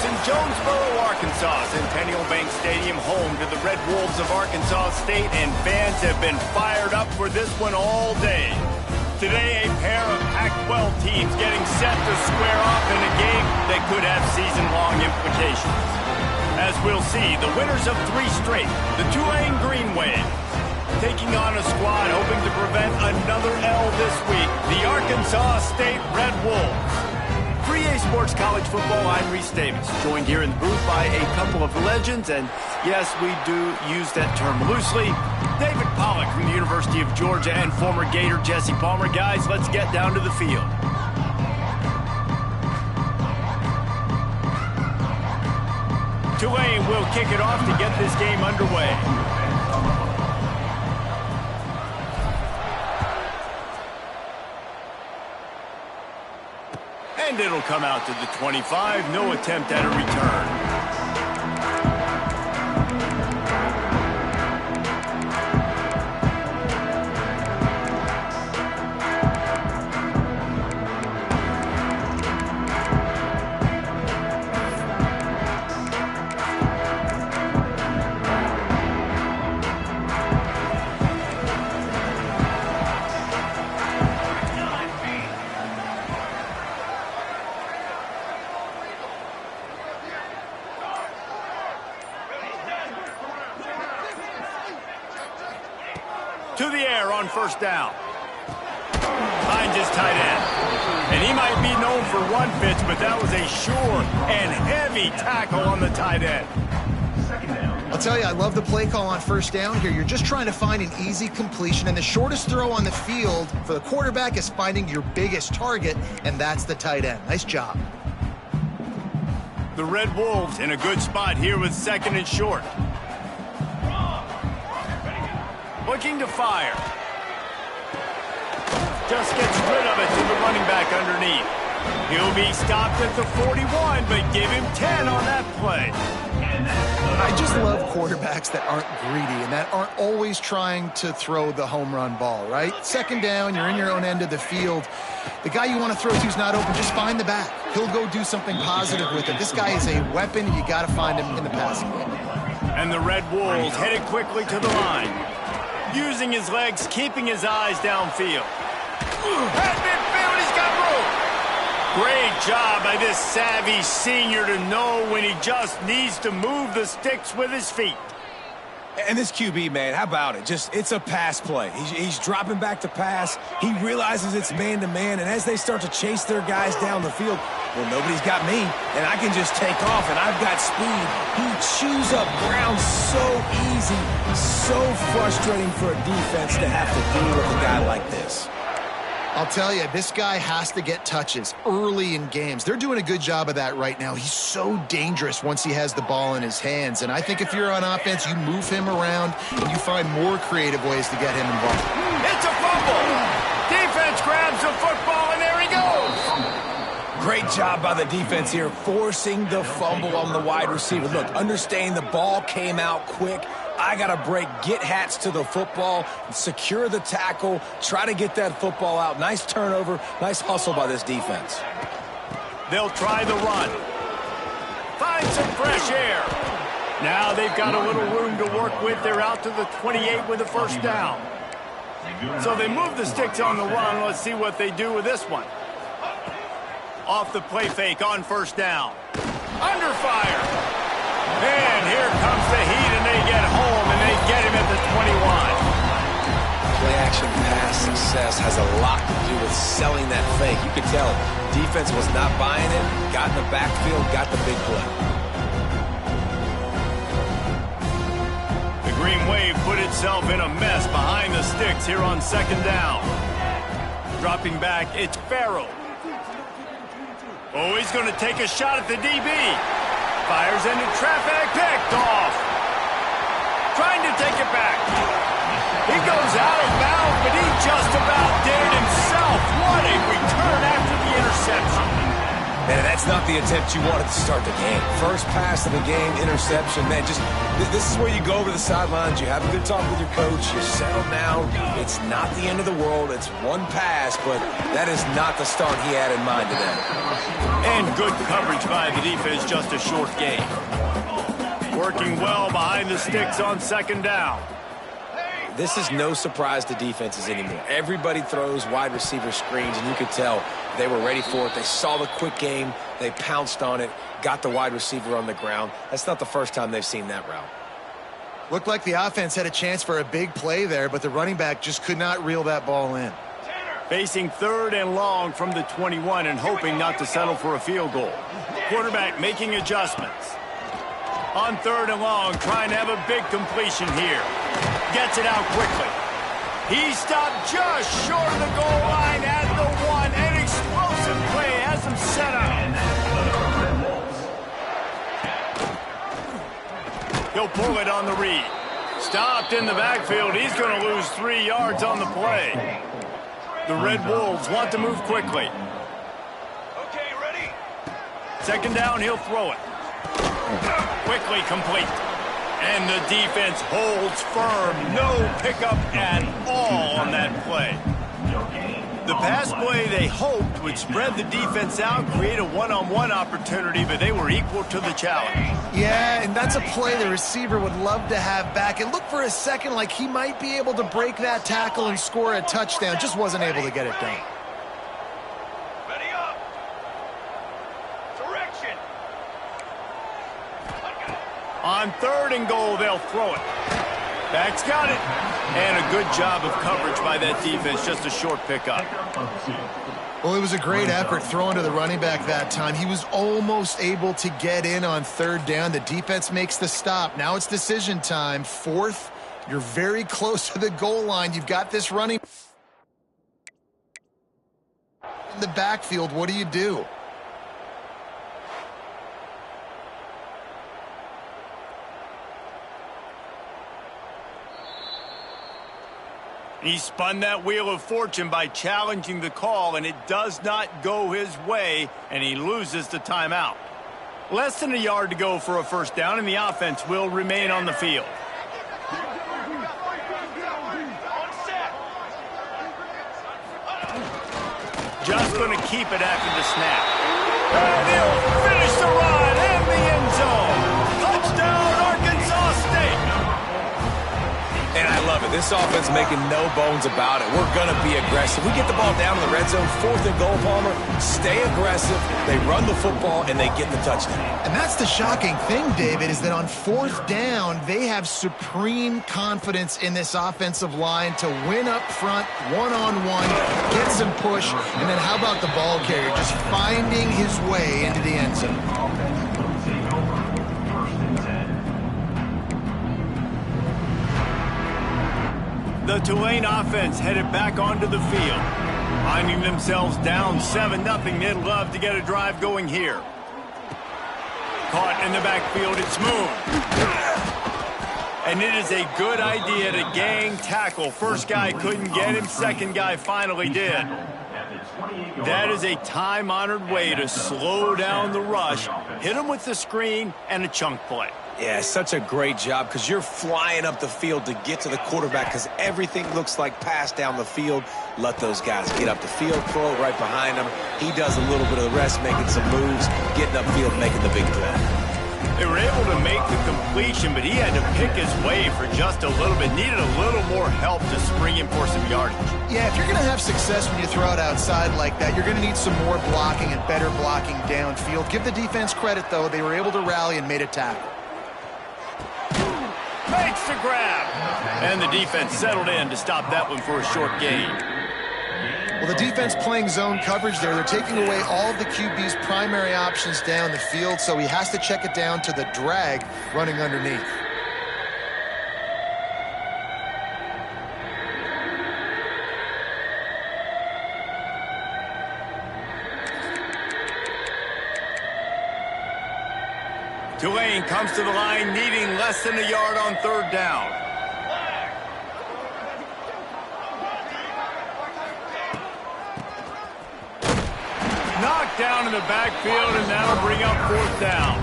in Jonesboro, Arkansas. Centennial Bank Stadium, home to the Red Wolves of Arkansas State, and fans have been fired up for this one all day. Today, a pair of Pac-12 teams getting set to square off in a game that could have season-long implications. As we'll see, the winners of 3 straight, the Tulane Green Wave, taking on a squad hoping to prevent another L this week, the Arkansas State Red Wolves. For EA Sports College Football, I'm Reese Davis, joined here in the booth by a couple of legends, and yes, we do use that term loosely. David Pollack from the University of Georgia and former Gator Jesse Palmer. Guys, let's get down to the field. Tulane will kick it off to get this game underway. And it'll come out to the 25. No attempt at a return. To the air on first down. Finds his tight end. And he might be known for one pitch, but that was a sure and heavy tackle on the tight end. I'll tell you, I love the play call on first down here. You're just trying to find an easy completion, and the shortest throw on the field for the quarterback is finding your biggest target, and that's the tight end. Nice job. The Red Wolves in a good spot here with second and short. Looking to fire. Just gets rid of it to the running back underneath. He'll be stopped at the 41, but give him 10 on that play. I just love quarterbacks that aren't greedy and that aren't always trying to throw the home run ball, right? Second down, you're in your own end of the field. The guy you want to throw to is not open, just find the back. He'll go do something positive with it. This guy is a weapon, and you got to find him in the passing game. And the Red Wolves headed quickly to the line. Using his legs, keeping his eyes downfield. At midfield, he's got room. Great job by this savvy senior to know when he just needs to move the sticks with his feet. And this QB, man, how about it? It's a pass play. He's dropping back to pass. He realizes it's man-to-man, and as they start to chase their guys down the field, well, nobody's got me, and I can just take off, and I've got speed. He chews up ground so easy, so frustrating for a defense to have to deal with a guy like this. I'll tell you, this guy has to get touches early in games. They're doing a good job of that right now. He's so dangerous once he has the ball in his hands. And I think if you're on offense, you move him around and you find more creative ways to get him involved. It's a fumble. Defense grabs the football, and there he goes. Great job by the defense here, forcing the fumble on the wide receiver. Look, understand the ball came out quick. I got to break, get Hats to the football, secure the tackle, try to get that football out. Nice turnover, nice hustle by this defense. They'll try the run. Find some fresh air. Now they've got a little room to work with. They're out to the 28 with a first down. So they move the sticks on the run. Let's see what they do with this one. Off the play fake on first down. Under fire. And here comes the heat, and they get home, and they get him at the 21. Play-action pass success has a lot to do with selling that fake. You could tell defense was not buying it, got in the backfield, got the big play. The Green Wave put itself in a mess behind the sticks here on second down. Dropping back, it's Farrell. Oh, he's going to take a shot at the DB. Fires into traffic, picked off. Trying to take it back. He goes out of bounds, but he just about did it himself. What a return after the interception. Man, that's not the attempt you wanted to start the game. First pass of the game, interception. Man, just this is where you go over the sidelines. You have a good talk with your coach. You settle down. It's not the end of the world. It's one pass, but that is not the start he had in mind today. And good coverage by the defense, just a short gain. Working well behind the sticks on second down. This is no surprise to defenses anymore. Everybody throws wide receiver screens, and you could tell they were ready for it. They saw the quick game. They pounced on it, got the wide receiver on the ground. That's not the first time they've seen that route. Looked like the offense had a chance for a big play there, but the running back just could not reel that ball in. Facing 3rd and long from the 21 and hoping not to settle for a field goal. Quarterback making adjustments. On 3rd and long, trying to have a big completion here. Gets it out quickly. He stopped just short of the goal line at the 1. An explosive play has him set up. He'll pull it on the read. Stopped in the backfield. He's going to lose 3 yards on the play. The Red Wolves want to move quickly. Okay, ready? Second down, he'll throw it. Quickly complete. And the defense holds firm. No pickup at all on that play. The pass play they hoped would spread the defense out, create a one-on-one opportunity, but they were equal to the challenge. Yeah, and that's a play the receiver would love to have back. It looked for a second like he might be able to break that tackle and score a touchdown. Just wasn't able to get it done. Ready up. Direction. On 3rd and goal, they'll throw it. Back's got it. And a good job of coverage by that defense. Just a short pickup. Well, it was a great effort throwing to the running back that time. He was almost able to get in on 3rd down. The defense makes the stop. Now it's decision time. 4th, you're very close to the goal line. You've got this running in the backfield. What do? He spun that wheel of fortune by challenging the call, and it does not go his way, and he loses the timeout. Less than a yard to go for a first down, and the offense will remain on the field. Just going to keep it after the snap. And he'll finish the run in the end zone. Touchdown, Arkansas State. And I love it. This offense making no bones about it. We're going to be aggressive. We get the ball down in the red zone, 4th and goal, Palmer. Stay aggressive. They run the football, and they get the touchdown. And that's the shocking thing, David, is that on 4th down, they have supreme confidence in this offensive line to win up front, one-on-one, get some push, and then how about the ball carrier just finding his way into the end zone? The Tulane offense headed back onto the field. Finding themselves down 7-0, they'd love to get a drive going here. Caught in the backfield, it's Moon. And it is a good idea to gang tackle. First guy couldn't get him, second guy finally did. That is a time-honored way to slow down the rush, hit him with the screen, and a chunk play. Yeah, such a great job because you're flying up the field to get to the quarterback because everything looks like pass down the field. Let those guys get up the field, throw it right behind him. He does a little bit of the rest, making some moves, getting upfield, making the big play. They were able to make the completion, but he had to pick his way for just a little bit. Needed a little more help to spring him for some yardage. Yeah, if you're going to have success when you throw it outside like that, you're going to need some more blocking and better blocking downfield. Give the defense credit, though. They were able to rally and made a tackle. Makes the grab. And the defense settled in to stop that one for a short gain. Well, the defense playing zone coverage there. They're taking away all of the QB's primary options down the field, so he has to check it down to the drag running underneath. Tulane comes to the line needing less than a yard on 3rd down. Knocked down in the backfield, and that'll bring up 4th down.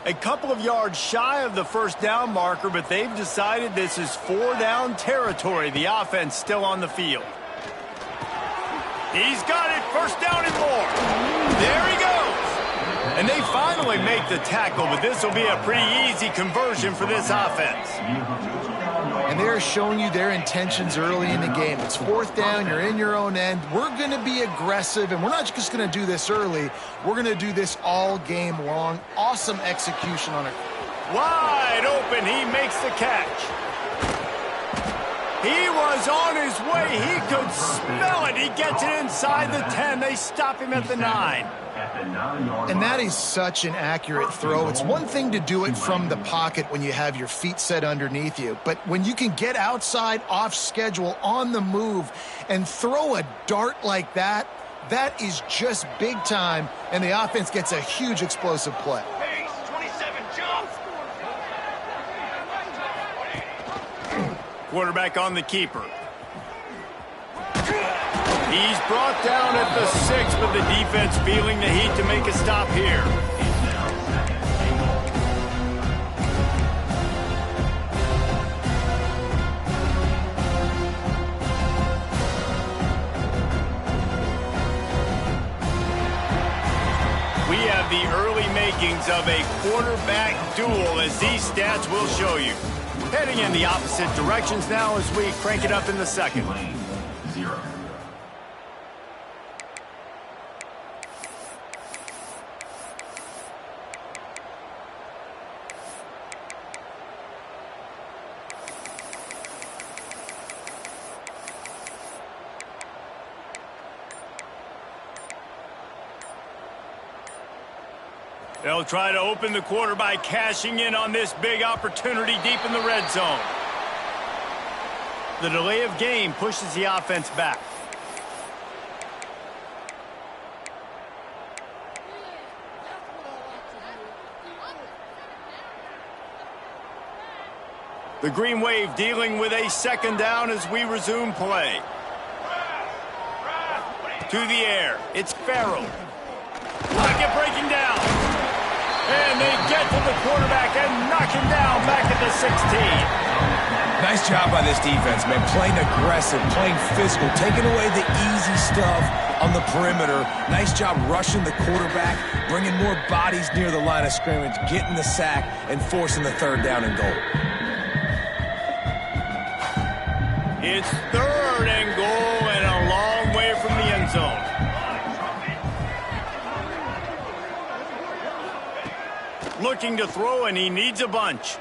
A couple of yards shy of the first down marker, but they've decided this is 4-down territory. The offense still on the field. He's got it. First down and more. There he goes. And they finally make the tackle, but this will be a pretty easy conversion for this offense. And they're showing you their intentions early in the game. It's 4th down. You're in your own end. We're going to be aggressive, and we're not just going to do this early. We're going to do this all game long. Awesome execution on it. Wide open. He makes the catch. He was on his way. He could smell it. He gets it inside the 10. They stop him at the 9. And that is such an accurate throw. It's one thing to do it from the pocket when you have your feet set underneath you, but when you can get outside, off schedule, on the move, and throw a dart like that, that is just big time, and the offense gets a huge explosive play. Pace, 27, jump! Quarterback on the keeper. He's brought down at the 6, but the defense feeling the heat to make a stop here. We have the early makings of a quarterback duel, as these stats will show you. Heading in the opposite directions now as we crank it up in the second. They'll try to open the quarter by cashing in on this big opportunity deep in the red zone. The delay of game pushes the offense back. The Green Wave dealing with a second down as we resume play. To the air. It's Farrell. Pocket breaking down. And they get to the quarterback and knock him down back at the 16. Nice job by this defense, man. Playing aggressive, playing physical, taking away the easy stuff on the perimeter. Nice job rushing the quarterback, bringing more bodies near the line of scrimmage, getting the sack, and forcing the 3rd down and goal. It's 3rd and goal and a long way from the end zone. Looking to throw, and he needs a bunch.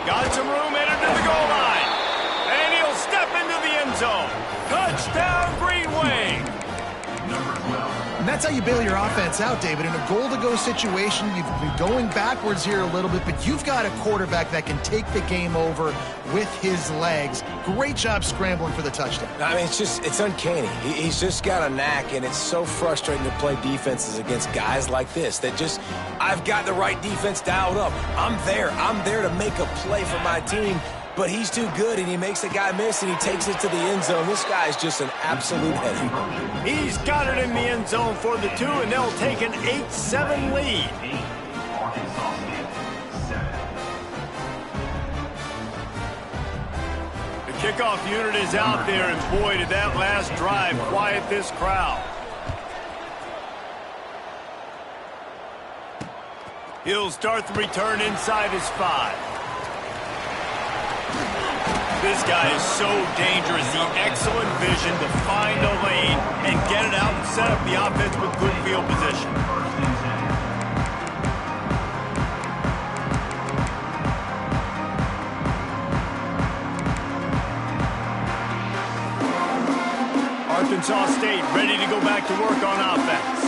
Got some room, headed to the goal line. And he'll step into the end zone. Touchdown, Green Wave. And that's how you bail your offense out, David. In a goal-to-go situation, you've been going backwards here a little bit, but you've got a quarterback that can take the game over with his legs. Great job scrambling for the touchdown. I mean, it's uncanny. He's just got a knack, and it's so frustrating to play defenses against guys like this that just, I've got the right defense dialed up. I'm there to make a play for my team, but he's too good, and he makes the guy miss, and he takes it to the end zone. This guy is just an absolute headache. He's got it in the end zone for the 2, and they'll take an 8-7 lead. The kickoff unit is out there, and boy, did that last drive quiet this crowd. He'll start the return inside his 5. This guy is so dangerous. The excellent vision to find a lane and get it out and set up the offense with good field position. Arkansas State ready to go back to work on offense.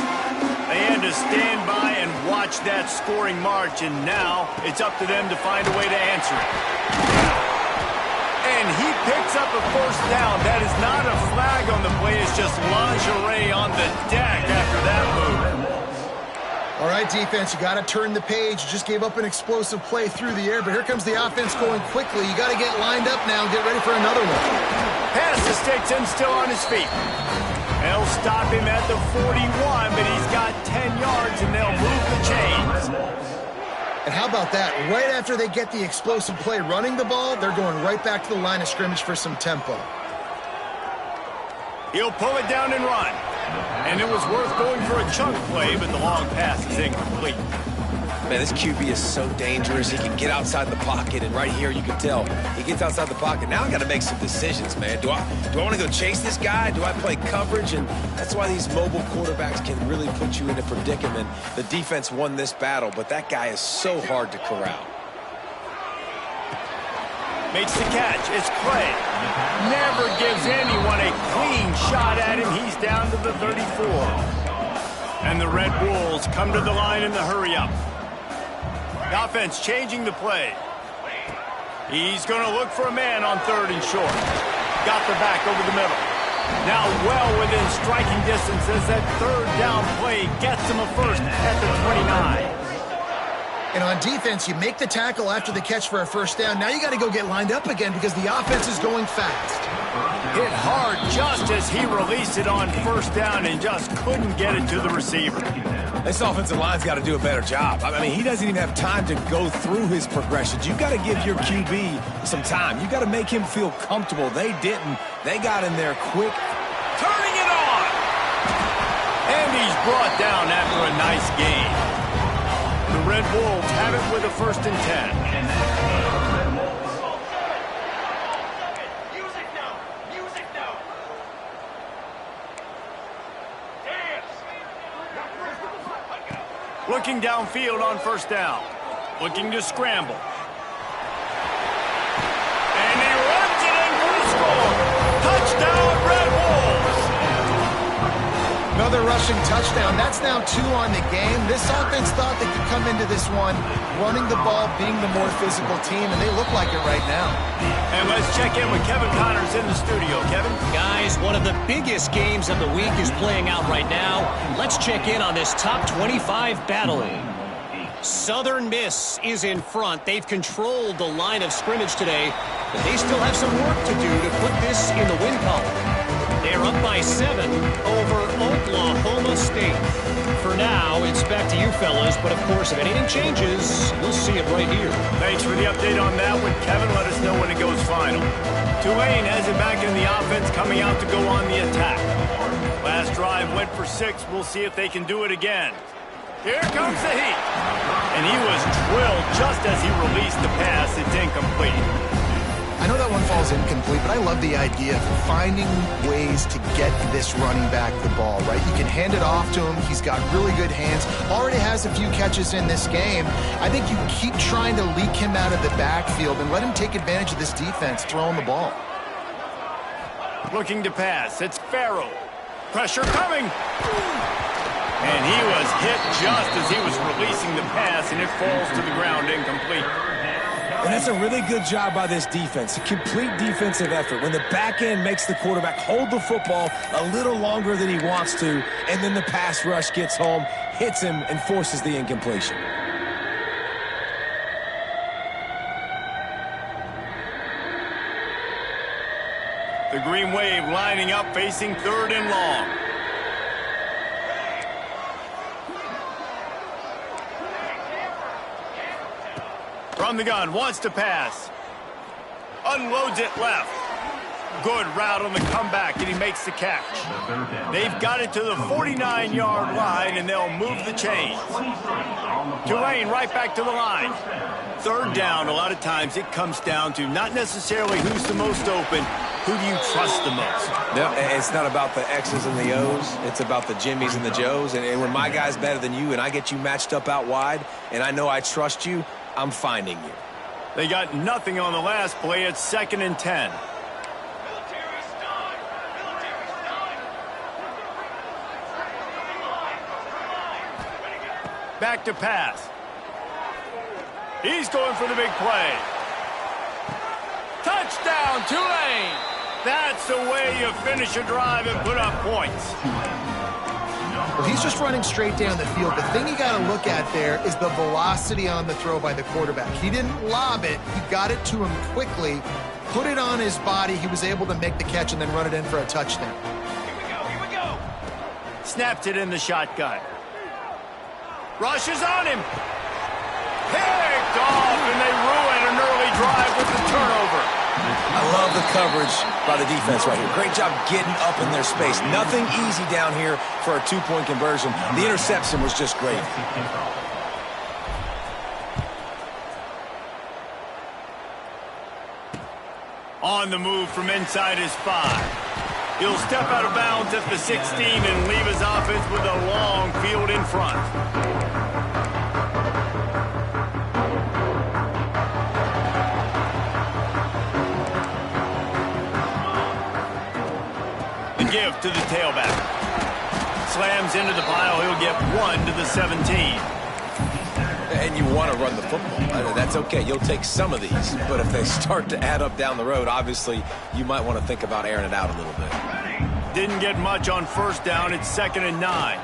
They had to stand by and watch that scoring march, and now it's up to them to find a way to answer it. And he picks up a 1st down. That is not a flag on the play. It's just lingerie on the deck after that move. All right, defense, you got to turn the page. You just gave up an explosive play through the air, but here comes the offense going quickly. You got to get lined up now and get ready for another one. Pass to Stetson, still on his feet. They'll stop him at the 41, but he's got 10 yards, and they'll move the chains. And how about that? Right after they get the explosive play running the ball, they're going right back to the line of scrimmage for some tempo. He'll pull it down and run. And it was worth going for a chunk play, but the long pass is incomplete. Man, this QB is so dangerous. He can get outside the pocket, and right here you can tell he gets outside the pocket. Now I got to make some decisions, man. Do I want to go chase this guy? Do I play coverage? And that's why these mobile quarterbacks can really put you in a predicament. The defense won this battle, but that guy is so hard to corral. Makes the catch. It's Clay. Never gives anyone a clean shot at him. He's down to the 34. And the Red Wolves come to the line in the hurry-up. The offense changing the play. He's going to look for a man on 3rd and short. Got the back over the middle. Now well within striking distance as that 3rd down play gets him a first at the 29. And on defense, you make the tackle after the catch for a first down. Now you got to go get lined up again because the offense is going fast. Hit hard just as he released it on 1st down and just couldn't get it to the receiver. This offensive line's got to do a better job. I mean, he doesn't even have time to go through his progressions. You've got to give your QB some time. You've got to make him feel comfortable. They didn't. They got in there quick. Turning it on! And he's brought down after a nice game. The Red Wolves have it with a 1st and 10. Music now! Music now! Looking downfield on 1st down. Looking to scramble. And he runs it in for the score. Touchdown, Red Wolves! Another rushing touchdown. That's now 2 on the game. This offense thought they could come into this one running the ball, being the more physical team, and they look like it right now. And let's check in with Kevin Connors in the studio. Kevin? Guys, one of the biggest games of the week is playing out right now. Let's check in on this top 25 battling. Southern Miss is in front. They've controlled the line of scrimmage today, but they still have some work to do to put this in the win column. They're up by 7 over Oklahoma State. For now, it's back to you fellas, but of course, if anything changes, you'll see it right here. Thanks for the update on that one, Kevin. Let us know when it goes final. Tulane has it back in the offense, coming out to go on the attack. Last drive went for 6. We'll see if they can do it again. Here comes the heat. And he was drilled just as he released the pass. It's incomplete. I know that one falls incomplete, but I love the idea of finding ways to get this running back the ball, right? You can hand it off to him. He's got really good hands. Already has a few catches in this game. I think you keep trying to leak him out of the backfield and let him take advantage of this defense throwing the ball. Looking to pass. It's Farrell. Pressure coming. And he was hit just as he was releasing the pass, and it falls to the ground incomplete. And that's a really good job by this defense. A complete defensive effort. When the back end makes the quarterback hold the football a little longer than he wants to, and then the pass rush gets home, hits him, and forces the incompletion. The Green Wave lining up, facing 3rd and long. From the gun, wants to pass. Unloads it left. Good route on the comeback, and he makes the catch. They've got it to the 49-yard line, and they'll move the chains. Tulane right back to the line. 3rd down, a lot of times it comes down to not necessarily who's the most open, who do you trust the most? No, it's not about the X's and the O's. It's about the Jimmies and the Joes. And when my guy's better than you and I get you matched up out wide and I know I trust you, I'm finding you. They got nothing on the last play. It's 2nd and 10. Back to pass. He's going for the big play. Touchdown, Tulane! That's the way you finish a drive and put up points. Well, he's just running straight down the field. The thing you got to look at there is the velocity on the throw by the quarterback. He didn't lob it. He got it to him quickly, put it on his body. He was able to make the catch and then run it in for a touchdown. Here we go, here we go. Snaps it in the shotgun. Rushes on him. Picked off, and they ruin an early drive with the turnover. I love the coverage by the defense right here. Great job getting up in their space. Nothing easy down here for a two-point conversion. The interception was just great. On the move from inside his 5. He'll step out of bounds at the 16 and leave his offense with a long field in front. The give to the tailback. Slams into the pile. He'll get 1 to the 17. And you want to run the football. That's okay. You'll take some of these. But if they start to add up down the road, obviously, you might want to think about airing it out a little bit. Didn't get much on first down. It's 2nd and 9.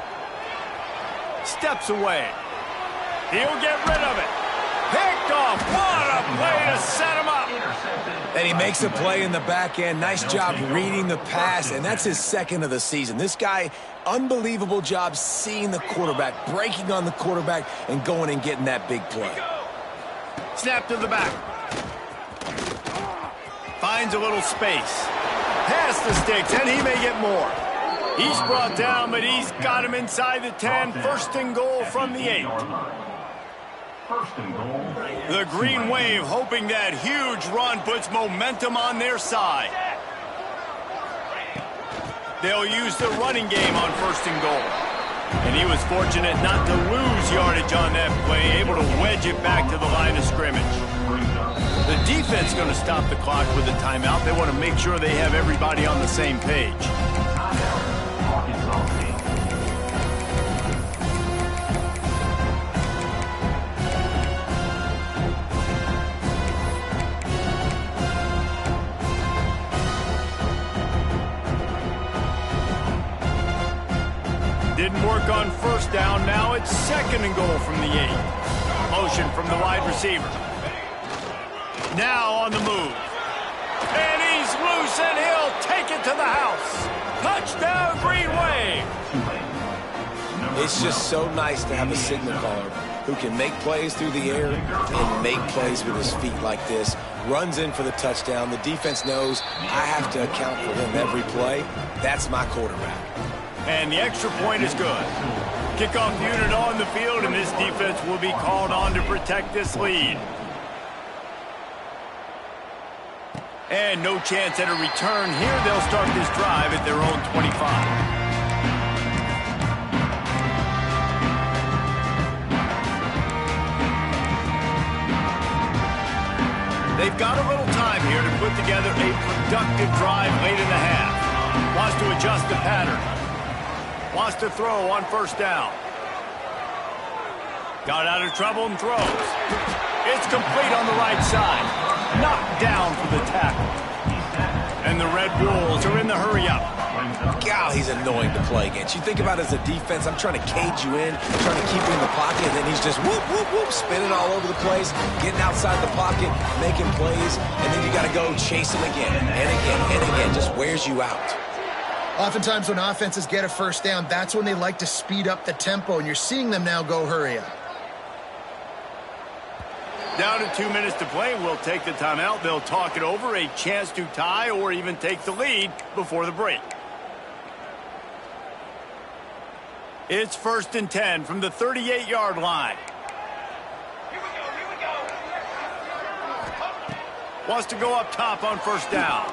Steps away. He'll get rid of it. Picked off. What a play to set him up. And he makes a play in the back end. Nice job reading the pass, and that's his 2nd of the season. This guy, unbelievable job seeing the quarterback, breaking on the quarterback, and going and getting that big play. Snap to the back. Finds a little space. Past the sticks, and he may get more. He's brought down, but he's got him inside the 10. 1st and goal from the 8. The Green Wave hoping that huge run puts momentum on their side. They'll use the running game on 1st and goal. And he was fortunate not to lose yardage on that play, able to wedge it back to the line of scrimmage. The defense going to stop the clock with a timeout. They want to make sure they have everybody on the same page. Didn't work on first down. Now it's 2nd and goal from the 8. Motion from the wide receiver. Now on the move. And he's loose, and he'll take it to the house. Touchdown, Green Wave. It's just so nice to have a signal caller who can make plays through the air and make plays with his feet like this. Runs in for the touchdown. The defense knows I have to account for him every play. That's my quarterback. And the extra point is good. Kickoff unit on the field, and this defense will be called on to protect this lead. And no chance at a return here. They'll start this drive at their own 25. They've got a little time here to put together a productive drive late in the half. Wants to adjust the pattern. Wants to throw on 1st down. Got out of trouble and throws. It's complete on the right side. Knocked down for the tackle. And the Red Wolves are in the hurry-up. God, he's annoying to play against. You think about it as a defense, I'm trying to cage you in, trying to keep you in the pocket, and then he's just whoop, whoop, whoop, spinning all over the place, getting outside the pocket, making plays, and then you got to go chase him again and again and again. Just wears you out. Oftentimes when offenses get a first down, that's when they like to speed up the tempo, and you're seeing them now go hurry up. Down to 2 minutes to play. We'll take the timeout. They'll talk it over. A chance to tie or even take the lead before the break. It's 1st and 10 from the 38-yard line. Here we go. Wants to go up top on 1st down.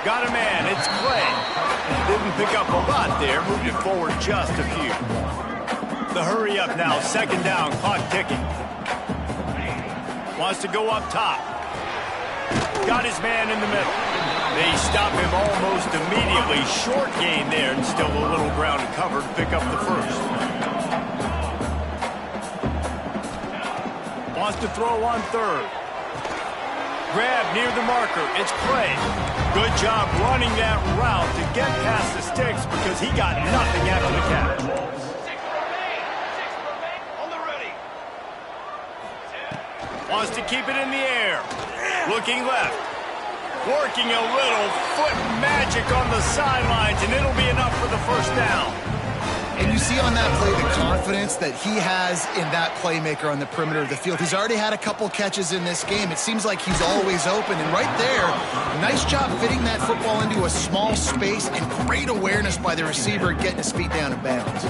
Got a man. It's Clay. Didn't pick up a lot there. Moved it forward just a few. The hurry up now. 2nd down. Clock ticking. Wants to go up top. Got his man in the middle. They stop him almost immediately. Short gain there, and still a little ground to cover to pick up the 1st. Wants to throw on 3rd. Grab near the marker. It's Clay. Good job running that route to get past the sticks because he got nothing after the catch. 6 remain on the ready. Wants to keep it in the air. Looking left. Working a little foot magic on the sidelines, and it'll be enough for the first down. And you see on that play the confidence that he has in that playmaker on the perimeter of the field. He's already had a couple catches in this game. It seems like he's always open. And right there, nice job fitting that football into a small space and great awareness by the receiver getting his feet down in bounds.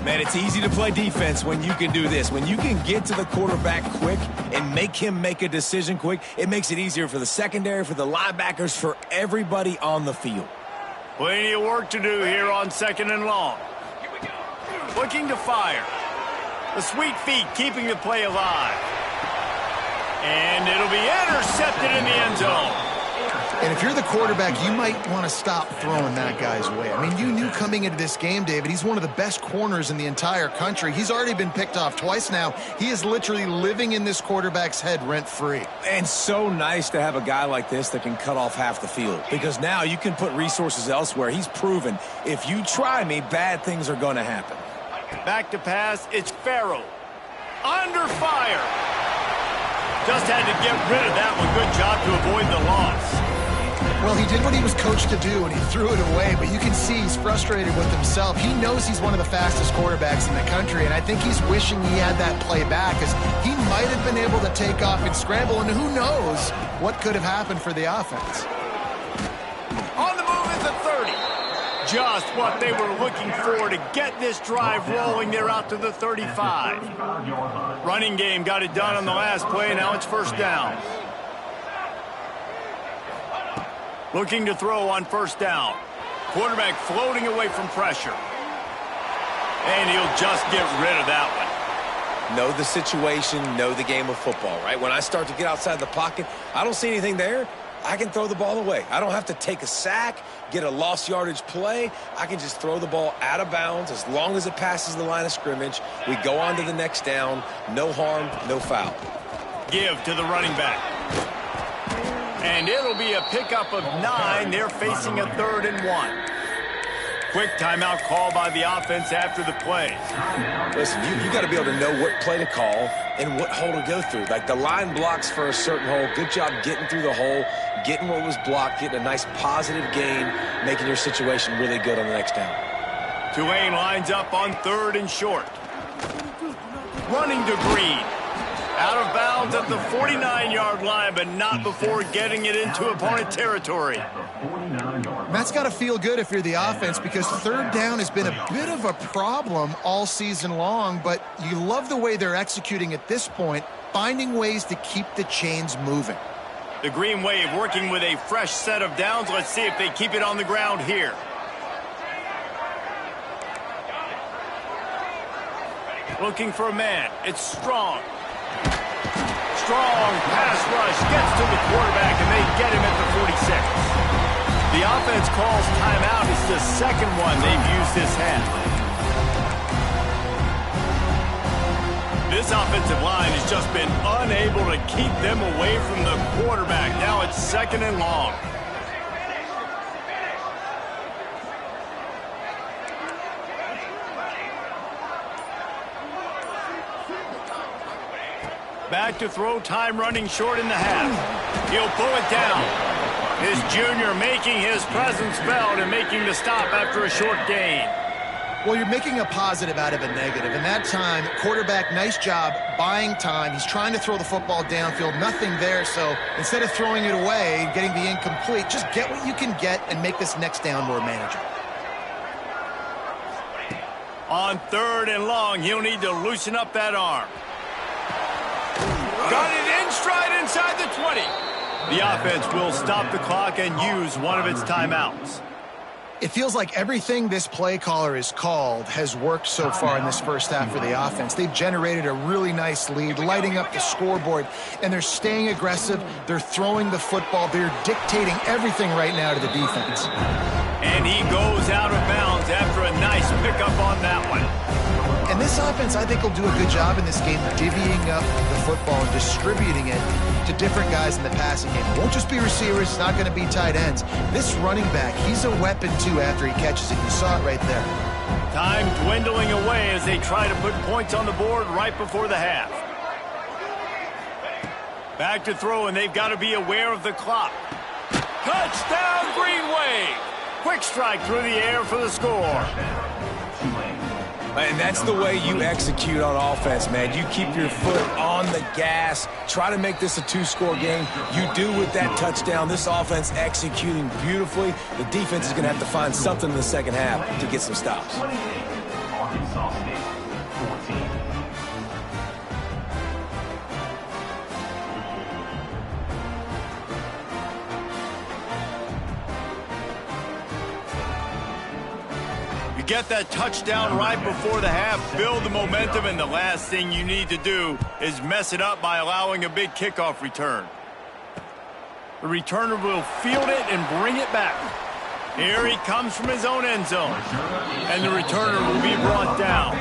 Man, it's easy to play defense when you can do this. When you can get to the quarterback quick and make him make a decision quick, it makes it easier for the secondary, for the linebackers, for everybody on the field. Plenty of work to do here on 2nd and long. Looking to fire. The sweet feet keeping the play alive. And it'll be intercepted in the end zone. And if you're the quarterback, you might want to stop throwing that guy's way. I mean, you knew coming into this game, David, he's one of the best corners in the entire country. He's already been picked off twice now. He is literally living in this quarterback's head rent-free. And so nice to have a guy like this that can cut off half the field, because now you can put resources elsewhere. He's proven if you try me, bad things are going to happen. Back to pass, it's Farrell. Under fire. Just had to get rid of that one. Good job to avoid the loss. Well, he did what he was coached to do, and he threw it away, but you can see he's frustrated with himself. He knows he's one of the fastest quarterbacks in the country, and I think he's wishing he had that play back, because he might have been able to take off and scramble, and who knows what could have happened for the offense. On the move is the 30. Just what they were looking for to get this drive rolling. They're out to the 35. Running game got it done on the last play. Now it's first down. Looking to throw on first down. Quarterback floating away from pressure. And he'll just get rid of that one. Know the situation, know the game of football, right? When I start to get outside the pocket, I don't see anything there. I can throw the ball away. I don't have to take a sack, get a lost yardage play. I can just throw the ball out of bounds as long as it passes the line of scrimmage. We go on to the next down. No harm, no foul. Give to the running back. And it'll be a pickup of 9. They're facing a 3rd and 1. Quick timeout call by the offense after the play. Listen, you got to be able to know what play to call and what hole to go through. Like the line blocks for a certain hole. Good job getting through the hole, getting what was blocked, getting a nice positive gain, making your situation really good on the next down. Tulane lines up on 3rd and short. Running to Green. Out of bounds at the 49-yard line, but not before getting it into opponent territory. That's got to feel good if you're the offense, because 3rd down has been a bit of a problem all season long, but you love the way they're executing at this point, finding ways to keep the chains moving. The Green Wave working with a fresh set of downs. Let's see if they keep it on the ground here. Looking for a man. It's Strong. Strong pass rush gets to the quarterback, and they get him at the 46. The offense calls timeout. It's the second one they've used this half. This offensive line has just been unable to keep them away from the quarterback. Now it's 2nd and long. Back to throw, time running short in the half. He'll pull it down. His junior making his presence felt and making the stop after a short gain. Well, you're making a positive out of a negative. And that time, quarterback, nice job buying time. He's trying to throw the football downfield. Nothing there. So instead of throwing it away, getting the incomplete, just get what you can get and make this next down more manageable. On 3rd and long, he'll need to loosen up that arm. Got it in stride inside the 20. The offense will stop the clock and use one of its timeouts. It feels like everything this play caller has called has worked so far in this first half for the offense. They've generated a really nice lead, lighting up the scoreboard, and they're staying aggressive. They're throwing the football. They're dictating everything right now to the defense. And he goes out of bounds after a nice pickup on that one. And this offense, I think, will do a good job in this game divvying up the football and distributing it to different guys in the passing game. It won't just be receivers. It's not going to be tight ends. This running back, he's a weapon, too, after he catches it. You saw it right there. Time dwindling away as they try to put points on the board right before the half. Back to throw, and they've got to be aware of the clock. Touchdown, Green Wave! Quick strike through the air for the score. And that's the way you execute on offense, man. You keep your foot on the gas. Try to make this a two-score game. You do with that touchdown. This offense executing beautifully. The defense is going to have to find something in the second half to get some stops. Get that touchdown right before the half, build the momentum, and the last thing you need to do is mess it up by allowing a big kickoff return. The returner will field it and bring it back. Here he comes from his own end zone, and the returner will be brought down.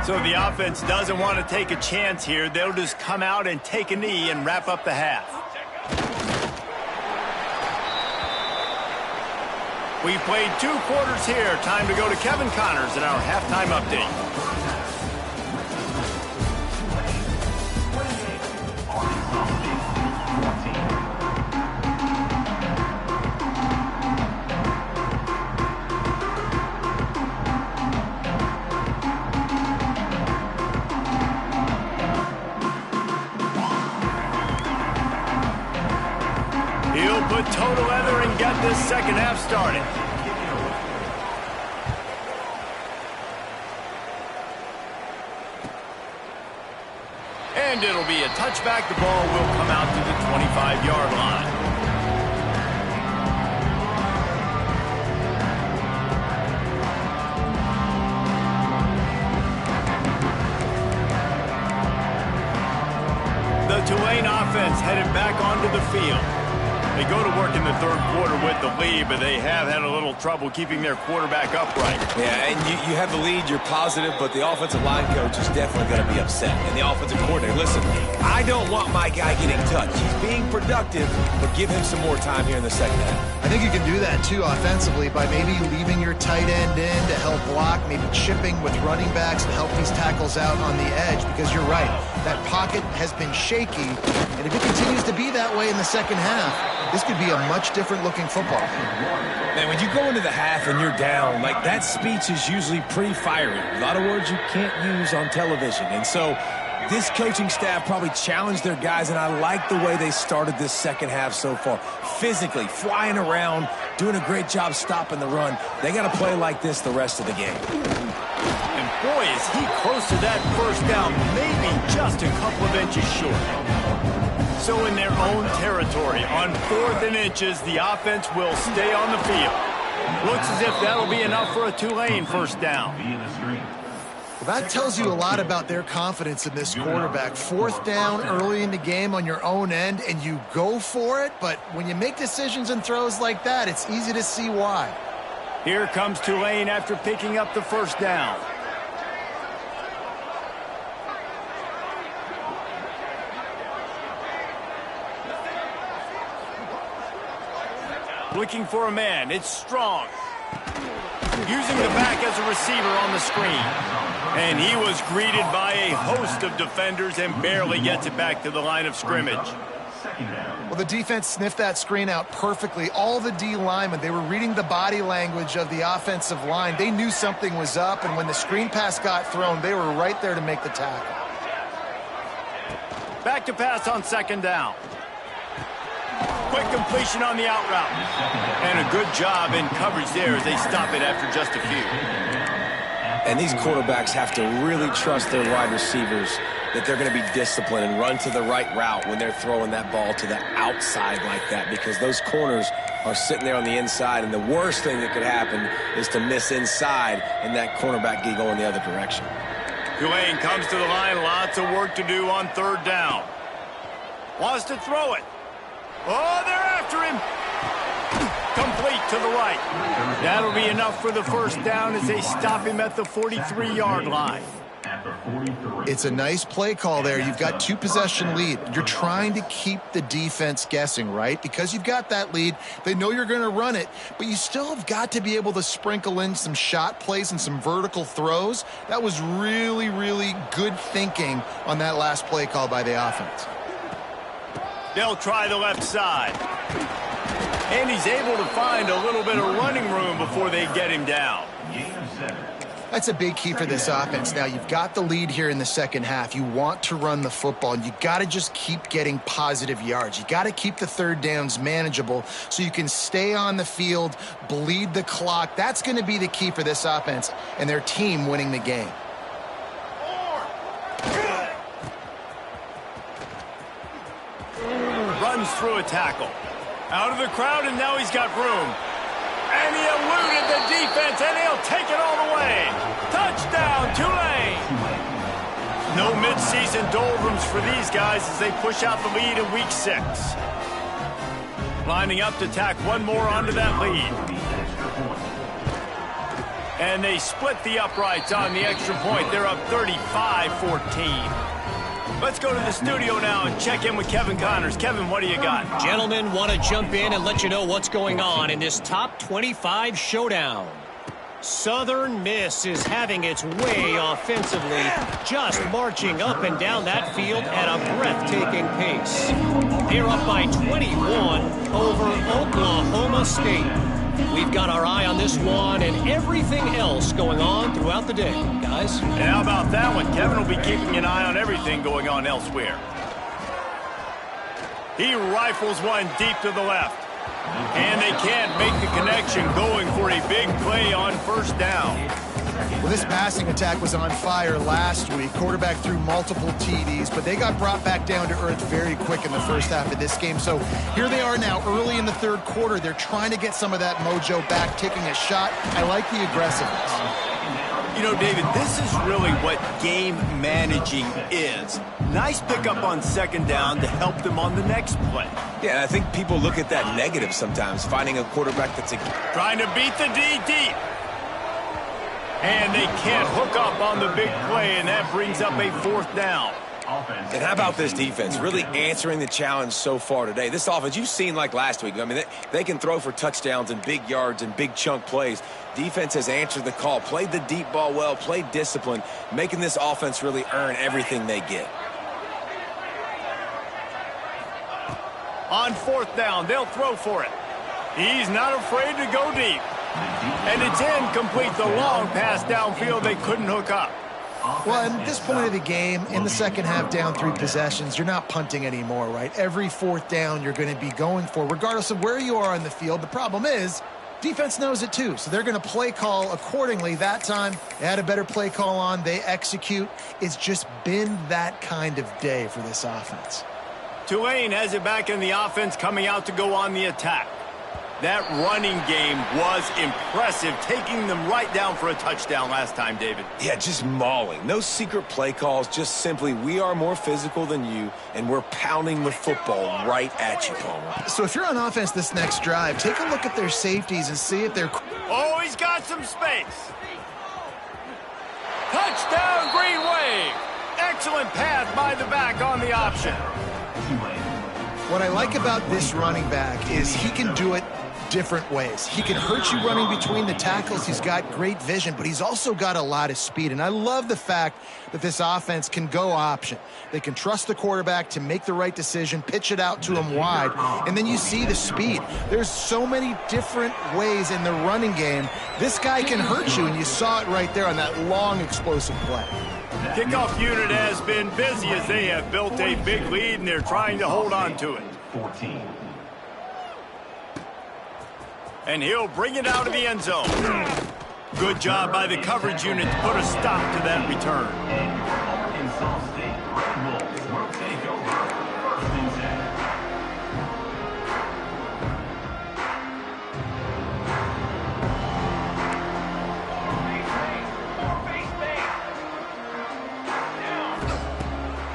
So the offense doesn't want to take a chance here. They'll just come out and take a knee and wrap up the half. We played 2 quarters here. Time to go to Kevin Connors in our halftime update. He'll put total leather and get this second half started. And it'll be a touchback. The ball will come out to the 25-yard line. The Tulane offense headed back onto the field. They go to work in the third quarter with the lead, but they have had a little trouble keeping their quarterback upright. Yeah, and you have the lead, you're positive, but the offensive line coach is definitely going to be upset. And the offensive coordinator, listen, I don't want my guy getting touched. He's being productive, but give him some more time here in the second half. I think you can do that, too, offensively, by maybe leaving your tight end in to help block, maybe chipping with running backs to help these tackles out on the edge, because you're right, that pocket has been shaky, and if it continues to be that way in the second half, this could be a much different-looking football. Man, when you go into the half and you're down, like, that speech is usually pretty fiery. A lot of words you can't use on television. And so this coaching staff probably challenged their guys, and I like the way they started this second half so far. Physically, flying around, doing a great job stopping the run. They got to play like this the rest of the game. And boy, is he close to that first down, maybe just a couple of inches short. So in their own territory, on 4th and inches, the offense will stay on the field. Looks as if that'll be enough for a Tulane first down. Well, that tells you a lot about their confidence in this quarterback. 4th down early in the game on your own end, and you go for it. But when you make decisions and throws like that, it's easy to see why. Here comes Tulane after picking up the first down. Looking for a man. It's Strong. Using the back as a receiver on the screen. And he was greeted by a host of defenders and barely gets it back to the line of scrimmage. Well, the defense sniffed that screen out perfectly. All the D linemen, they were reading the body language of the offensive line. They knew something was up, and when the screen pass got thrown, they were right there to make the tackle. Back to pass on second down. Quick completion on the out route. And a good job in coverage there as they stop it after just a few. And these quarterbacks have to really trust their wide receivers that they're going to be disciplined and run to the right route when they're throwing that ball to the outside like that, because those corners are sitting there on the inside, and the worst thing that could happen is to miss inside and that cornerback get going the other direction. Tulane comes to the line. Lots of work to do on third down. Wants to throw it. Oh, they're after him. Complete to the right. That'll be enough for the first down as they stop him at the 43-yard line. It's a nice play call there. You've got 2-possession lead. You're trying to keep the defense guessing, right? Because you've got that lead, they know you're going to run it, but you still have got to be able to sprinkle in some shot plays and some vertical throws. That was really, really good thinking on that last play call by the offense. They'll try the left side. And he's able to find a little bit of running room before they get him down. That's a big key for this offense. Now, you've got the lead here in the second half. You want to run the football, and you got to just keep getting positive yards. You got to keep the third downs manageable so you can stay on the field, bleed the clock. That's going to be the key for this offense and their team winning the game. Runs through a tackle. Out of the crowd, and now he's got room. And he eluded the defense, and he'll take it all the way. Touchdown, Tulane! No midseason doldrums for these guys as they push out the lead in Week 6. Lining up to tack one more onto that lead. And they split the uprights on the extra point. They're up 35-14. Let's go to the studio now and check in with Kevin Connors. Kevin, what do you got? Gentlemen, want to jump in and let you know what's going on in this top 25 showdown. Southern Miss is having its way offensively, just marching up and down that field at a breathtaking pace. They're up by 21 over Oklahoma State. We've got our eye on this one and everything else going on throughout the day, guys. And how about that one? Kevin will be keeping an eye on everything going on elsewhere. He rifles one deep to the left. And they can't make the connection, going for a big play on first down. Well, this passing attack was on fire last week. Quarterback threw multiple TDs, but they got brought back down to earth very quick in the first half of this game. So here they are now early in the third quarter. They're trying to get some of that mojo back, taking a shot. I like the aggressiveness. You know, David, this is really what game managing is. Nice pickup on second down to help them on the next play. Yeah, I think people look at that negative sometimes, finding a quarterback that's trying to beat the D deep. And they can't hook up on the big play, and that brings up a fourth down. And how about this defense really answering the challenge so far today? This offense, you've seen like last week. I mean, they can throw for touchdowns and big yards and big chunk plays. Defense has answered the call, played the deep ball well, played discipline, making this offense really earn everything they get. On fourth down, they'll throw for it. He's not afraid to go deep. And it's incomplete. The long pass downfield, they couldn't hook up. Well, at this point of the game, in the second half, down 3 possessions, you're not punting anymore, right? Every fourth down you're going to be going for, regardless of where you are on the field. The problem is, defense knows it too, so they're going to play call accordingly. That time, they had a better play call on. They execute. It's just been that kind of day for this offense. Tulane has it back in the offense, coming out to go on the attack. That running game was impressive, taking them right down for a touchdown last time, David. Yeah, just mauling. No secret play calls, just simply we are more physical than you, and we're pounding the football right at you, Palmer. So if you're on offense this next drive, take a look at their safeties and see if they're... Oh, he's got some space. Touchdown, Green Wave. Excellent pass by the back on the option. What I like about this running back is he can do it different ways. He can hurt you running between the tackles. He's got great vision, but he's also got a lot of speed. And I love the fact that this offense can go option. They can trust the quarterback to make the right decision, pitch it out to him wide, and then you see the speed. There's so many different ways in the running game. This guy can hurt you, and you saw it right there on that long, explosive play. Kickoff unit has been busy as they have built a big lead, and they're trying to hold on to it. 14. And he'll bring it out of the end zone. Good job by the coverage unit to put a stop to that return.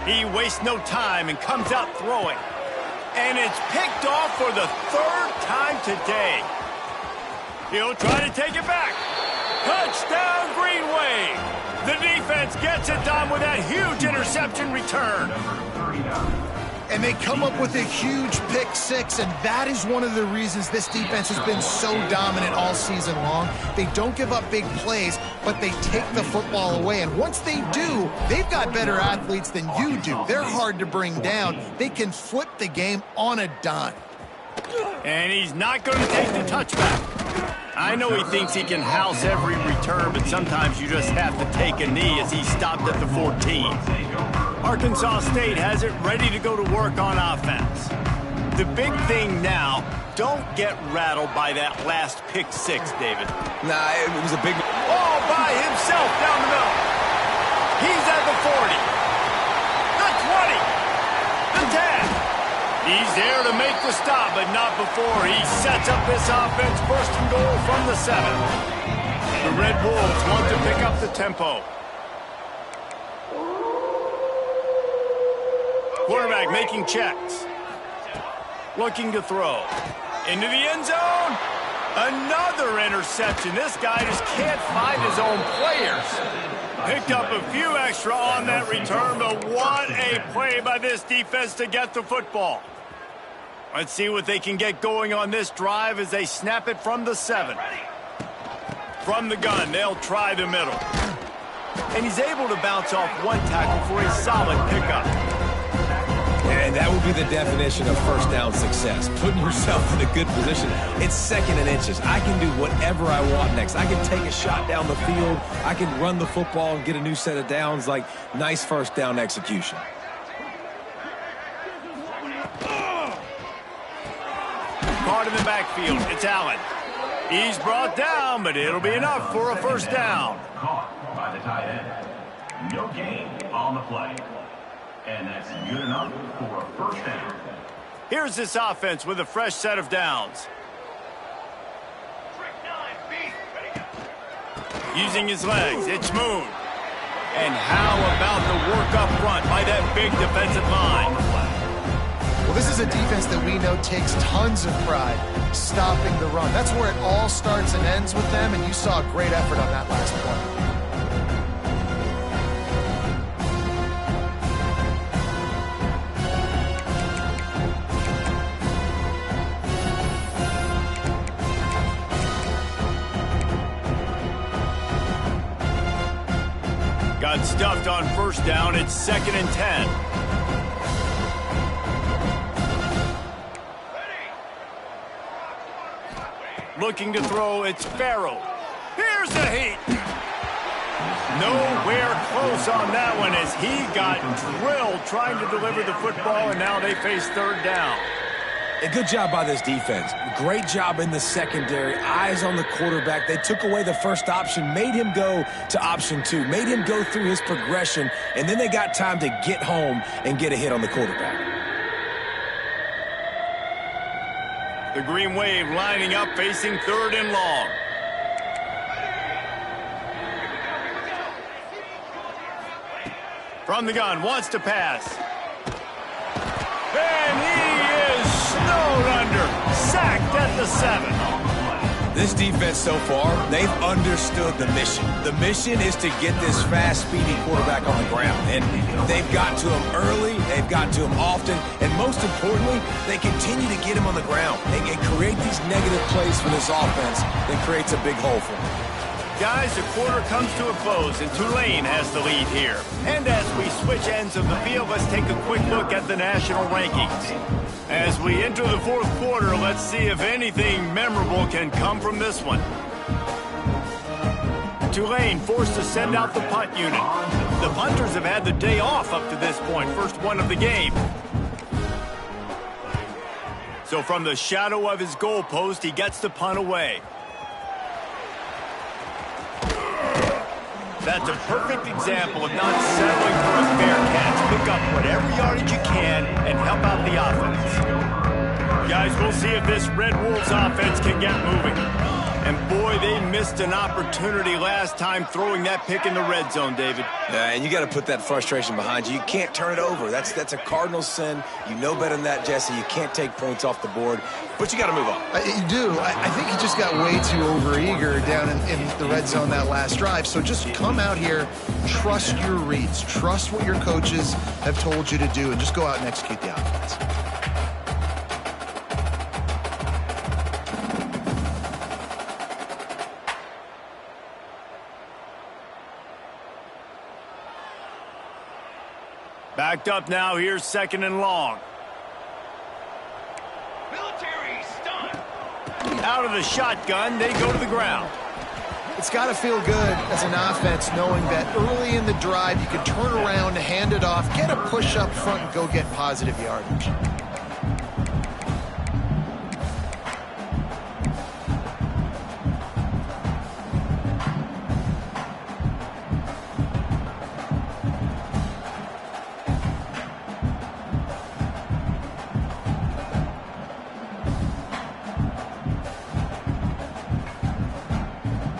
He wastes no time and comes out throwing. And it's picked off for the third time today. He'll try to take it back. Touchdown, Green Wave. The defense gets it done with that huge interception return. And they come up with a huge pick six, and that is one of the reasons this defense has been so dominant all season long. They don't give up big plays, but they take the football away. And once they do, they've got better athletes than you do. They're hard to bring down. They can flip the game on a dime. And he's not going to take the touchback. I know he thinks he can house every return, but sometimes you just have to take a knee as he stopped at the 14. Arkansas State has it ready to go to work on offense. The big thing now, don't get rattled by that last pick six, David. Nah, it was a big... All by himself down the middle. He's at the 40. The 20. The 10. He's there to make the stop, but not before he sets up this offense first and goal from the 7. The Red Wolves want to pick up the tempo. Quarterback making checks. Looking to throw. Into the end zone. Another interception. This guy just can't find his own players. Picked up a few extra on that return, but what a play by this defense to get the football. Let's see what they can get going on this drive as they snap it from the 7. From the gun, they'll try the middle. And he's able to bounce off one tackle for a solid pickup. And that would be the definition of first down success. Putting yourself in a good position. It's 2nd and inches. I can do whatever I want next. I can take a shot down the field. I can run the football and get a new set of downs. Like, nice first down execution. Caught in the backfield. It's Allen. He's brought down, but it'll be enough for a first down. Caught by the tight end. No gain on the play. And that's good enough for a first down. Here's this offense with a fresh set of downs. Using his legs, it's Moon. And how about the work up front by that big defensive line? Well, this is a defense that we know takes tons of pride stopping the run. That's where it all starts and ends with them, and you saw a great effort on that last play. Got stuffed on first down. It's 2nd and 10. Looking to throw, it's Farrell. Here's the heat. Nowhere close on that one as he got drilled trying to deliver the football, and now they face 3rd down. A good job by this defense. Great job in the secondary. Eyes on the quarterback. They took away the first option, made him go to option 2, made him go through his progression, and then they got time to get home and get a hit on the quarterback. The Green Wave lining up, facing 3rd and long. From the gun, wants to pass. And he is snowed under, sacked at the 7. This defense so far, they've understood the mission. The mission is to get this fast, speedy quarterback on the ground. And they've got to him early, they've got to him often, and most importantly, they continue to get him on the ground. They create these negative plays for this offense that creates a big hole for them. Guys, the quarter comes to a close, and Tulane has the lead here. And as we switch ends of the field, let's take a quick look at the national rankings. As we enter the 4th quarter, let's see if anything memorable can come from this one. Tulane forced to send out the punt unit. The punters have had the day off up to this point, first one of the game. So from the shadow of his goalpost, he gets the punt away. That's a perfect example of not settling for a fair catch. Pick up whatever yardage you can and help out the offense. Guys, we'll see if this Red Wolves offense can get moving. And boy, they missed an opportunity last time throwing that pick in the red zone, David. Yeah, and you got to put that frustration behind you. You can't turn it over. That's a cardinal sin. You know better than that, Jesse. You can't take points off the board, but you got to move on. You do. I think he just got way too overeager down in the red zone that last drive. So just come out here, trust your reads, trust what your coaches have told you to do, and just go out and execute the offense. Backed up now, here's 2nd and long. Military stun. Out of the shotgun, they go to the ground. It's got to feel good as an offense knowing that early in the drive you can turn around, hand it off, get a push up front, and go get positive yardage.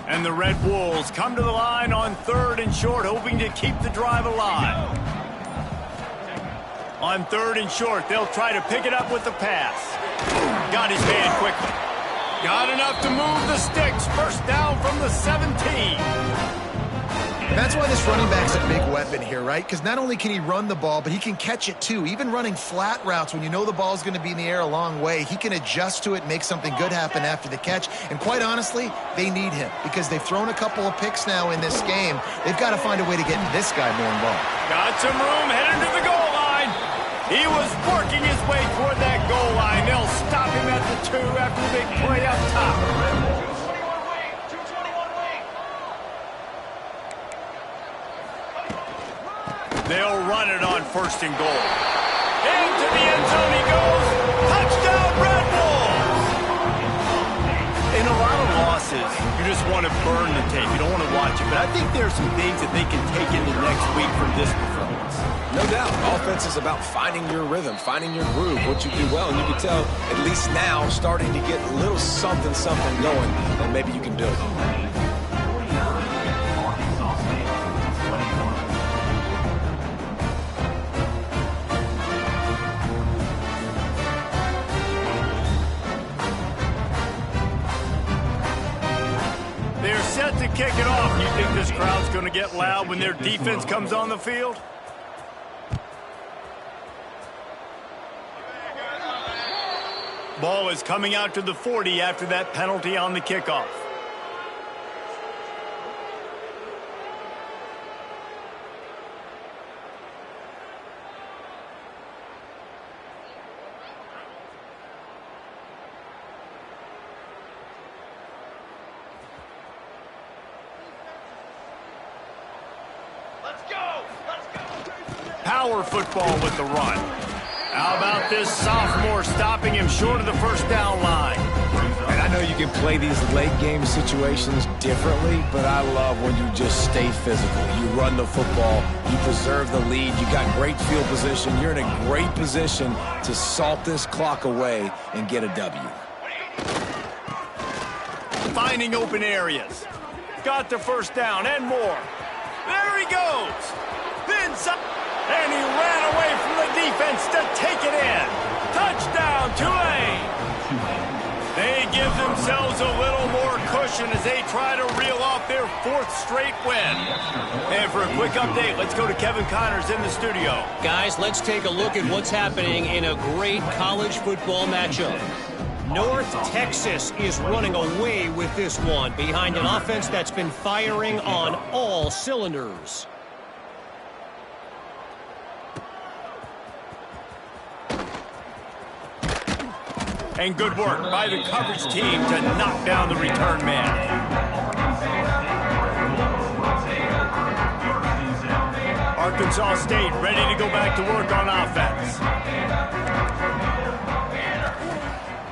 And the Red Wolves come to the line on 3rd and short, hoping to keep the drive alive. On 3rd and short, they'll try to pick it up with the pass. Got his man quickly. Got enough to move the sticks. First down from the 17. And that's why this running back's a big weapon here, right? Because not only can he run the ball, but he can catch it too. Even running flat routes when you know the ball's going to be in the air a long way, he can adjust to it, make something good happen after the catch. And quite honestly, they need him because they've thrown a couple of picks now in this game. They've got to find a way to get this guy more involved. Got some room heading to the goal line. He was working his way toward that goal line. They'll stop him at the 2 after the big play up top. They'll run it on 1st and goal. Into the end zone he goes. Touchdown, Red Wolves! In a lot of losses, you just want to burn the tape. You don't want to watch it. But I think there are some things that they can take into next week from this performance. No doubt. Offense is about finding your rhythm, finding your groove, what you do well. And you can tell, at least now, starting to get a little something going that maybe you can build on. They're set to kick it off. You think this crowd's going to get loud when their defense comes on the field? Ball is coming out to the 40 after that penalty on the kickoff. Power football with the run. How about this sophomore stopping him short of the 1st down line? And I know you can play these late game situations differently, but I love when you just stay physical. You run the football, you preserve the lead, you got great field position, you're in a great position to salt this clock away and get a W. Finding open areas. Got the 1st down and more. There he goes. Then some. And he ran away from the defense to take it in. Touchdown, Tulane. They give themselves a little more cushion as they try to reel off their 4th straight win. And for a quick update, let's go to Kevin Connors in the studio. Guys, let's take a look at what's happening in a great college football matchup. North Texas is running away with this one behind an offense that's been firing on all cylinders. And good work by the coverage team to knock down the return man. Arkansas State ready to go back to work on offense.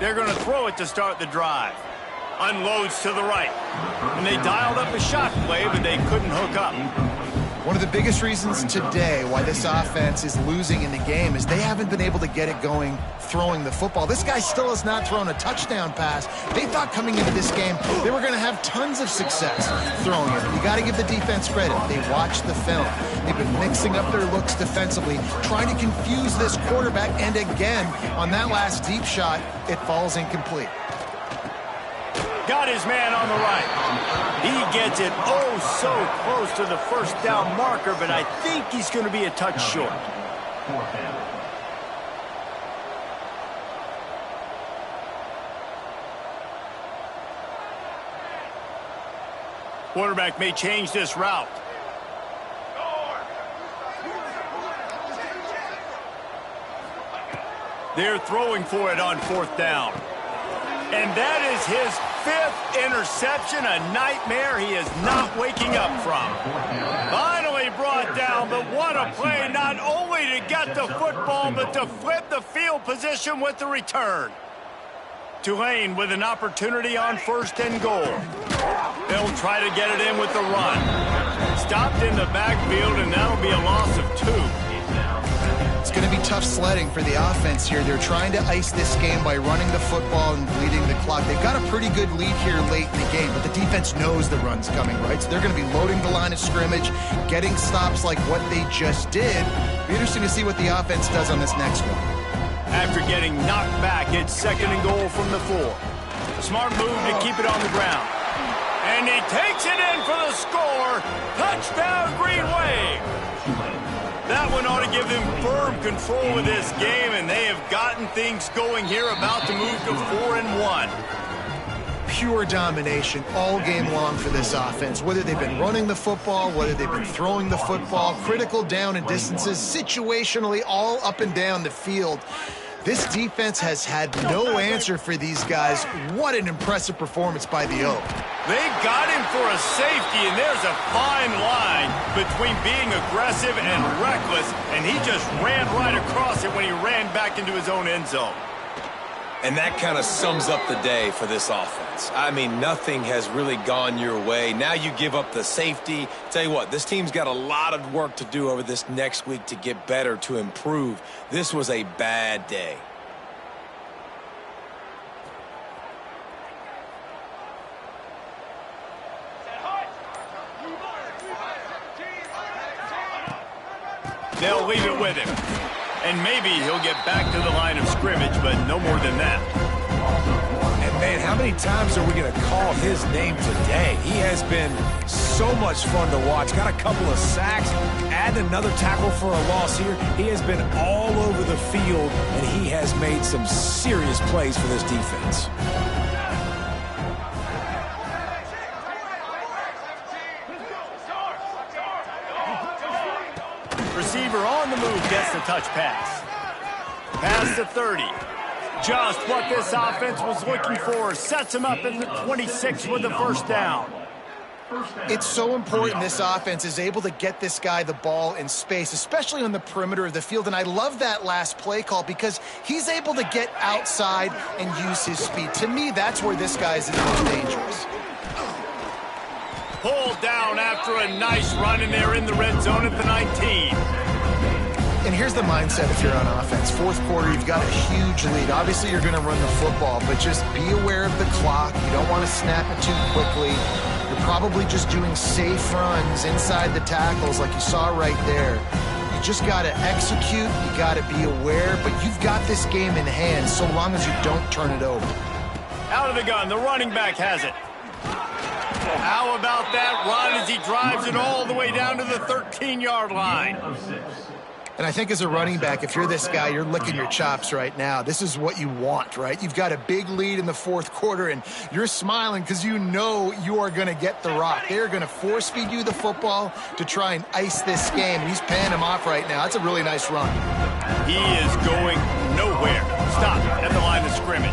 They're going to throw it to start the drive. Unloads to the right. And they dialed up a shot play, but they couldn't hook up. One of the biggest reasons today why this offense is losing in the game is they haven't been able to get it going throwing the football. This guy still has not thrown a touchdown pass. They thought coming into this game they were going to have tons of success throwing it. You got to give the defense credit. They watched the film. They've been mixing up their looks defensively, trying to confuse this quarterback, and again, on that last deep shot, it falls incomplete. Got his man on the right. He gets it oh so close to the first down marker, but I think he's going to be a touch short. Quarterback may change this route. They're throwing for it on fourth down. And that is his 5th interception, a nightmare he is not waking up from. Finally brought down, but what a play, not only to get the football, but to flip the field position with the return. Tulane with an opportunity on 1st and goal. They'll try to get it in with the run. Stopped in the backfield, and that'll be a loss of 2. It's going to be tough sledding for the offense here. They're trying to ice this game by running the football and bleeding the clock. They've got a pretty good lead here late in the game, but the defense knows the run's coming, right? So they're going to be loading the line of scrimmage, getting stops like what they just did. It'll be interesting to see what the offense does on this next one. After getting knocked back, it's 2nd and goal from the 4. Smart move to keep it on the ground. And he takes it in for the score. Touchdown, Green Wave. That one ought to give them firm control of this game, and they have gotten things going here, about to move to 4-1. Pure domination all game long for this offense. Whether they've been running the football, whether they've been throwing the football, critical down and distances, situationally all up and down the field. This defense has had no answer for these guys. What an impressive performance by the Oak. They got him for a safety, and there's a fine line between being aggressive and reckless, and he just ran right across it when he ran back into his own end zone. And that kind of sums up the day for this offense. I mean, nothing has really gone your way. Now you give up the safety. Tell you what, this team's got a lot of work to do over this next week to get better, to improve. This was a bad day. They'll leave it with him. And maybe he'll get back to the line of scrimmage, but no more than that. And, man, how many times are we going to call his name today? He has been so much fun to watch. Got a couple of sacks, add another tackle for a loss here. He has been all over the field, and he has made some serious plays for this defense. Receiver on the move gets the touch pass. Pass to 30. Just what this offense was looking for. Sets him up at the 26 with the first down. It's so important this offense is able to get this guy the ball in space, especially on the perimeter of the field. And I love that last play call because he's able to get outside and use his speed. To me, that's where this guy is the most dangerous. Pulled down after a nice run, and they're in the red zone at the 19. And here's the mindset if you're on offense. 4th quarter, you've got a huge lead. Obviously, you're going to run the football, but just be aware of the clock. You don't want to snap it too quickly. You're probably just doing safe runs inside the tackles like you saw right there. You just got to execute. You got to be aware, but you've got this game in hand so long as you don't turn it over. Out of the gun, the running back has it. How about that run as he drives it all the way down to the 13-yard line? And I think as a running back, if you're this guy, you're licking your chops right now. This is what you want, right? You've got a big lead in the 4th quarter, and you're smiling because you know you are going to get the rock. They're going to force feed you the football to try and ice this game. He's paying him off right now. That's a really nice run. He is going nowhere. Stop at the line of scrimmage.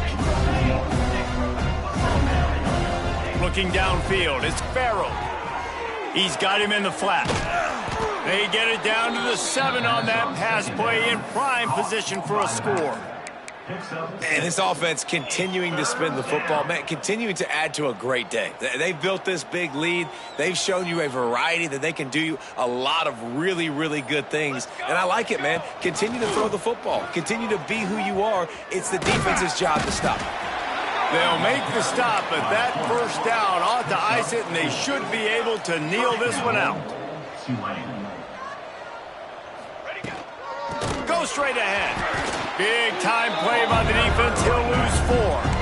Looking downfield, it's Farrell. He's got him in the flat. They get it down to the 7 on that pass play, in prime position for a score. picks up. And this offense continuing to spin the football, man, continuing to add to a great day. They've built this big lead. They've shown you a variety that they can do a lot of really, really good things. And I like it, man. Continue to throw the football. Continue to be who you are. It's the defense's job to stop. They'll make the stop, but that first down ought to ice it, and they should be able to kneel this one out. Tulane. Go straight ahead. Big time play by the defense. He'll lose 4.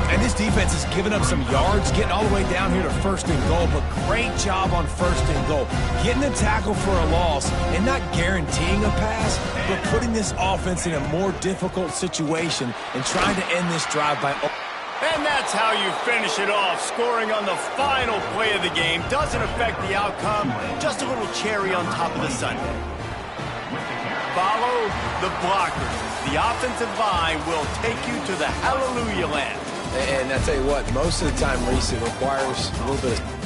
And this defense has given up some yards, getting all the way down here to 1st and goal, but great job on 1st and goal. Getting the tackle for a loss and not guaranteeing a pass, but putting this offense in a more difficult situation and trying to end this drive by... And that's how you finish it off. Scoring on the final play of the game doesn't affect the outcome. Just a little cherry on top of the sundae. Follow the blockers. The offensive line will take you to the hallelujah land. And I tell you what, most of the time, Reese, it requires a little bit of